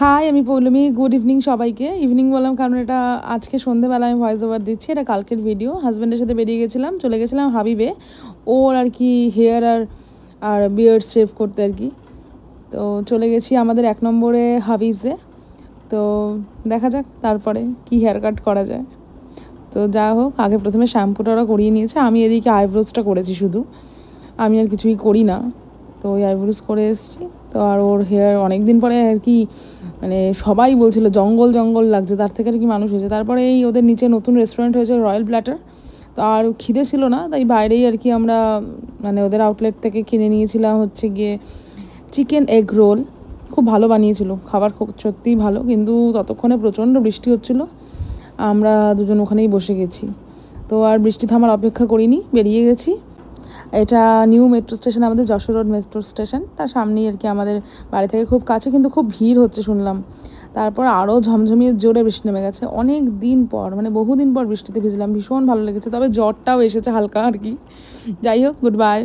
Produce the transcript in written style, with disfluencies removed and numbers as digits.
High, আমি Poulami. Good evening সবাইকে। Evening বললাম কারণ এটা আজকে সন্ধ্যেবেলা আমি ভয়েস ওভার দিচ্ছি, এটা কালকের ভিডিও। হাজব্যান্ডের সাথে বেরিয়ে গেছিলাম, চলে গেছিলাম হাবিবে ওর আর কি হেয়ার আর বিয়ার্ড শেভ করতে আর কি। তো চলে গেছি আমাদের 1 নম্বরে হাবিজে। তো দেখা যাক তারপরে কি হেয়ার কাট করা যায়। তো যা হোক, আগে প্রথমে শ্যাম্পুটা ওরা করিয়ে নিয়েছে, আমি এদিকে আইব্রোজটা করেছি শুধু, আমি আর কিছুই করি না। তো ওই আইব্রোজ করে এসেছি। তো আর ওর হেয়ার অনেক দিন পরে আর কি, মানে সবাই বলছিল জঙ্গল জঙ্গল লাগছে, তার থেকে আর কি মানুষ হয়েছে। তারপরে এই ওদের নিচে নতুন রেস্টুরেন্ট হয়েছে রয়্যাল প্ল্যাটার, তো আর খিদে ছিল না, তাই বাইরেই আর কি আমরা মানে ওদের আউটলেট থেকে কিনে নিয়েছিলাম হচ্ছে গিয়ে চিকেন এগ রোল। খুব ভালো বানিয়েছিল, খাবার খুব সত্যিই ভালো। কিন্তু ততক্ষণে প্রচণ্ড বৃষ্টি হচ্ছিল, আমরা দুজন ওখানেই বসে গেছি। তো আর বৃষ্টি থামার অপেক্ষা করিনি, বেরিয়ে গেছি। এটা নিউ মেট্রো স্টেশন, আমাদের যশোর রোড মেট্রো স্টেশন, তার সামনেই আর কি আমাদের বাড়ি থেকে খুব কাছে, কিন্তু খুব ভিড় হচ্ছে শুনলাম। তারপর আরও ঝমঝমিয়ে জোরে বৃষ্টি নেমে গেছে, অনেক দিন পর, মানে বহুদিন পর বৃষ্টিতে ভিজলাম, ভীষণ ভালো লেগেছে। তবে জ্বরটাও এসেছে হালকা আর কি। যাই হোক, গুড বাই।